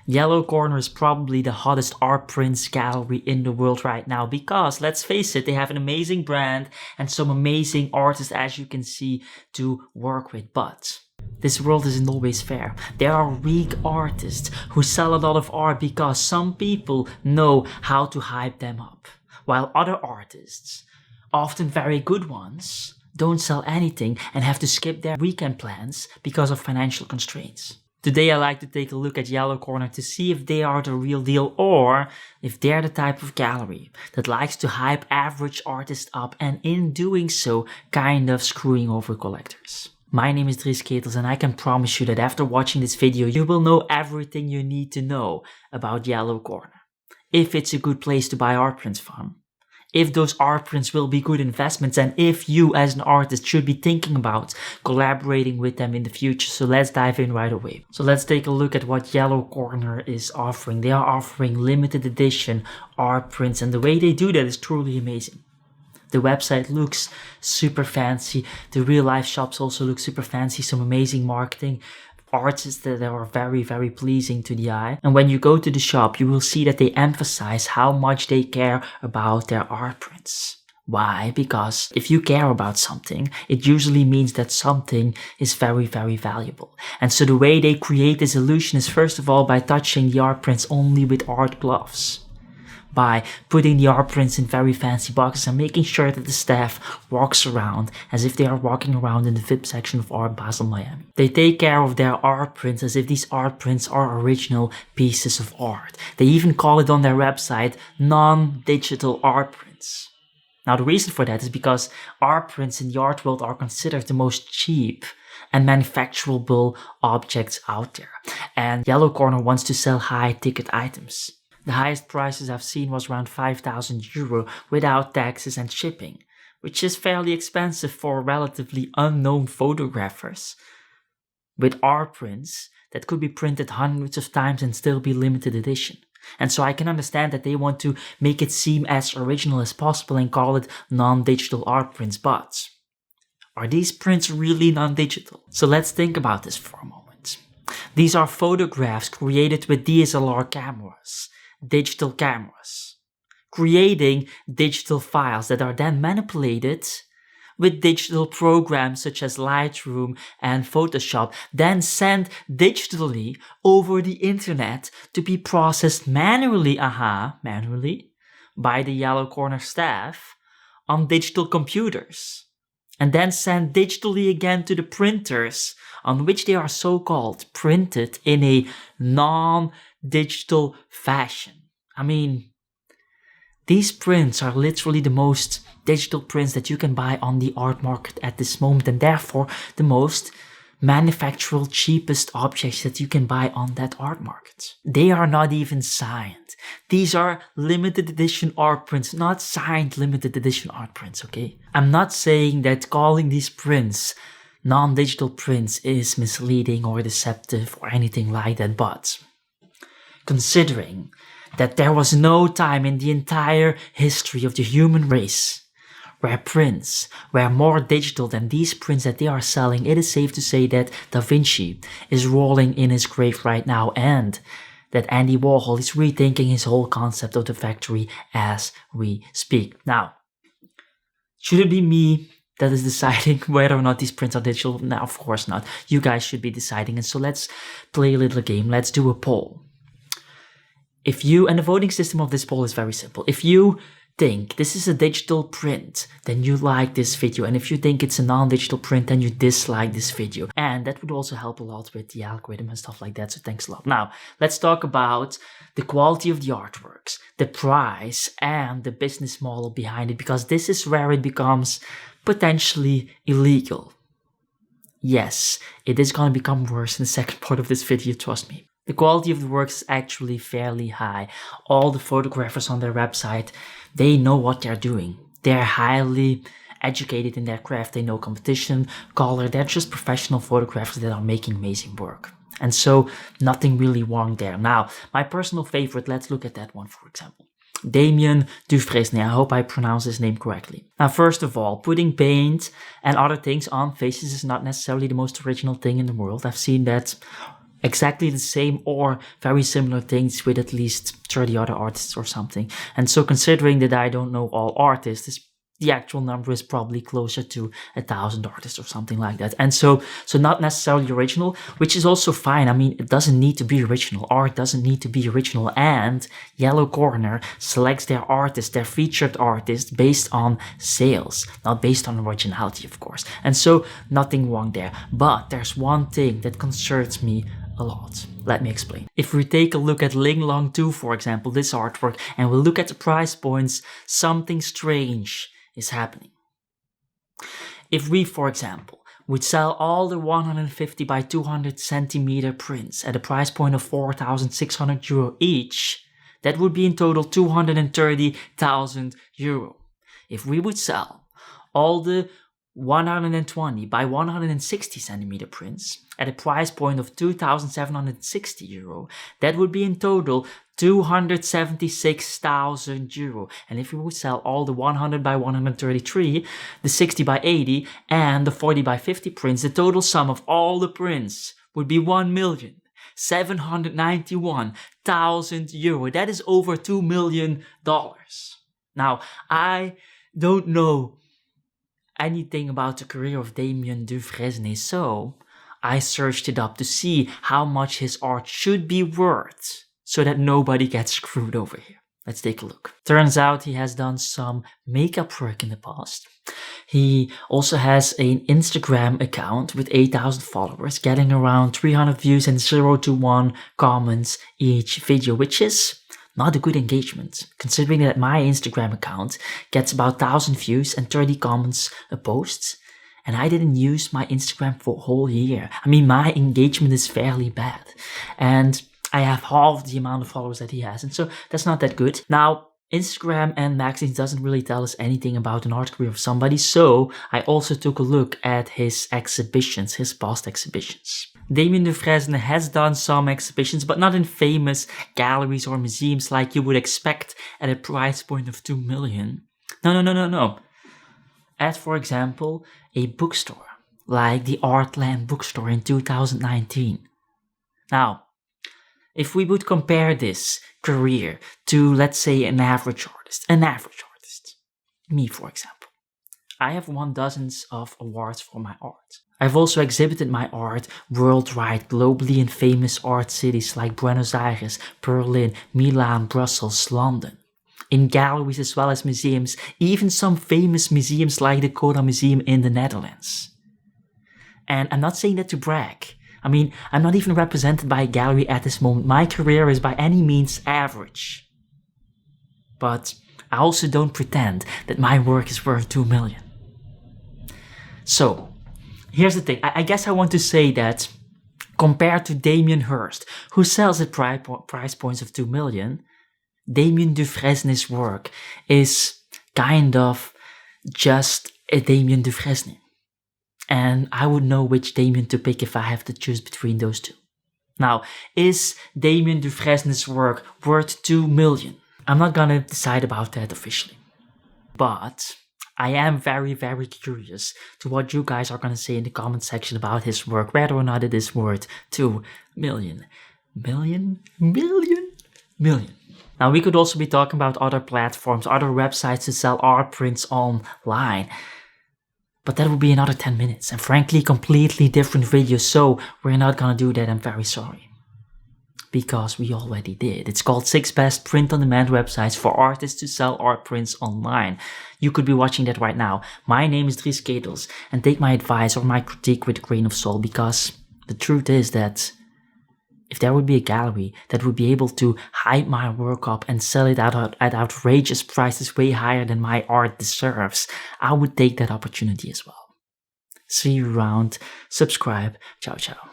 YellowKorner is probably the hottest art prints gallery in the world right now because, let's face it, they have an amazing brand and some amazing artists, as you can see, to work with. But this world isn't always fair. There are weak artists who sell a lot of art because some people know how to hype them up, while other artists, often very good ones, don't sell anything and have to skip their weekend plans because of financial constraints. Today I like to take a look at YellowKorner to see if they are the real deal or if they're the type of gallery that likes to hype average artists up and in doing so kind of screwing over collectors. My name is Dries Ketels and I can promise you that after watching this video you will know everything you need to know about YellowKorner. If it's a good place to buy art prints from, if those art prints will be good investments, and if you as an artist should be thinking about collaborating with them in the future. So let's dive in right away. So let's take a look at what YellowKorner is offering. They are offering limited edition art prints, and the way they do that is truly amazing. The website looks super fancy. The real life shops also look super fancy. Some amazing marketing. Artists that are very, very pleasing to the eye. And when you go to the shop, you will see that they emphasize how much they care about their art prints. Why? Because if you care about something, it usually means that something is very, very valuable. And so the way they create this illusion is first of all by touching the art prints only with art gloves. By putting the art prints in very fancy boxes and making sure that the staff walks around as if they are walking around in the VIP section of Art Basel Miami. They take care of their art prints as if these art prints are original pieces of art. They even call it on their website non-digital art prints. Now the reason for that is because art prints in the art world are considered the most cheap and manufacturable objects out there. And YellowKorner wants to sell high ticket items. The highest prices I've seen was around €5,000 without taxes and shipping, which is fairly expensive for relatively unknown photographers with art prints that could be printed hundreds of times and still be limited edition. And so I can understand that they want to make it seem as original as possible and call it non-digital art prints, but are these prints really non-digital? So let's think about this for a moment. These are photographs created with DSLR cameras. Digital cameras, creating digital files that are then manipulated with digital programs such as Lightroom and Photoshop, then sent digitally over the internet to be processed manually, by the YellowKorner staff on digital computers, and then sent digitally again to the printers on which they are so-called printed in a non-digital fashion. I mean, these prints are literally the most digital prints that you can buy on the art market at this moment, and therefore the most manufactured, cheapest objects that you can buy on that art market. They are not even signed. These are limited edition art prints, not signed limited edition art prints, okay? I'm not saying that calling these prints non-digital prints is misleading or deceptive or anything like that, but considering that there was no time in the entire history of the human race where prints were more digital than these prints that they are selling, it is safe to say that Da Vinci is rolling in his grave right now and that Andy Warhol is rethinking his whole concept of the factory as we speak. Now, should it be me that is deciding whether or not these prints are digital? No, of course not. You guys should be deciding. And so let's play a little game. Let's do a poll. If you, and the voting system of this poll is very simple. If you think this is a digital print, then you like this video. And if you think it's a non-digital print, then you dislike this video. And that would also help a lot with the algorithm and stuff like that. So thanks a lot. Now, let's talk about the quality of the artworks, the price, and the business model behind it, because this is where it becomes potentially illegal. Yes, it is going to become worse in the second part of this video, trust me. The quality of the works is actually fairly high. All the photographers on their website, they know what they're doing. They're highly educated in their craft. They know competition, color. They're just professional photographers that are making amazing work. And so nothing really wrong there. Now, my personal favorite, let's look at that one, for example. Damien Dufresne, I hope I pronounce his name correctly. Now, first of all, putting paint and other things on faces is not necessarily the most original thing in the world. I've seen that exactly the same or very similar things with at least 30 other artists or something. And so considering that I don't know all artists, the actual number is probably closer to 1,000 artists or something like that. And so not necessarily original, which is also fine. I mean, it doesn't need to be original. Art doesn't need to be original. And YellowKorner selects their artists, their featured artists, based on sales, not based on originality, of course. And so nothing wrong there. But there's one thing that concerns me a lot. Let me explain. If we take a look at Ling Long 2, for example, this artwork, and we look at the price points, something strange is happening. If we, for example, would sell all the 150 by 200 centimeter prints at a price point of 4,600 euro each, that would be in total 230,000 euro. If we would sell all the 120 by 160 centimeter prints at a price point of 2,760 euro, that would be in total 276,000 euro. And if we would sell all the 100 by 133, the 60 by 80, and the 40 by 50 prints, the total sum of all the prints would be 1,791,000 euro. That is over $2 million. Now, I don't know anything about the career of Damien Dufresne, so I searched it up to see how much his art should be worth so that nobody gets screwed over here. Let's take a look. Turns out he has done some makeup work in the past. He also has an Instagram account with 8,000 followers, getting around 300 views and 0 to 1 comments each video, which is not a good engagement, considering that my Instagram account gets about 1,000 views and 30 comments a post, and I didn't use my Instagram for a whole year. I mean, my engagement is fairly bad, and I have half the amount of followers that he has, and so that's not that good. Now, Instagram and magazines doesn't really tell us anything about an art career of somebody, so I also took a look at his exhibitions, his past exhibitions. Damien Dufresne has done some exhibitions, but not in famous galleries or museums like you would expect at a price point of 2 million. No. At, for example, a bookstore, like the Artland bookstore in 2019. Now, if we would compare this career to, let's say, an average artist, me, for example, I have won dozens of awards for my art. I've also exhibited my art worldwide, globally in famous art cities like Buenos Aires, Berlin, Milan, Brussels, London. In galleries as well as museums, even some famous museums like the Coda Museum in the Netherlands. And I'm not saying that to brag. I mean, I'm not even represented by a gallery at this moment. My career is by any means average. But I also don't pretend that my work is worth 2 million. So, here's the thing. I guess I want to say that compared to Damien Hirst, who sells at price points of 2 million, Damien Dufresne's work is kind of just a Damien Dufresne. And I would know which Damien to pick if I have to choose between those two. Now, is Damien Dufresne's work worth 2 million? I'm not gonna decide about that officially. But I am very, very curious to what you guys are gonna say in the comment section about his work, whether or not it is worth 2 million. Million? Now, we could also be talking about other platforms, other websites to sell art prints online. But that would be another 10 minutes, and frankly, completely different video, so we're not gonna do that, I'm very sorry. Because we already did. It's called 6 Best Print-on-Demand Websites for Artists to Sell Art Prints Online. You could be watching that right now. My name is Dries Ketels, and take my advice or my critique with a grain of salt, because the truth is that if there would be a gallery that would be able to hype my work up and sell it at outrageous prices way higher than my art deserves, I would take that opportunity as well. See you around. Subscribe. Ciao, ciao.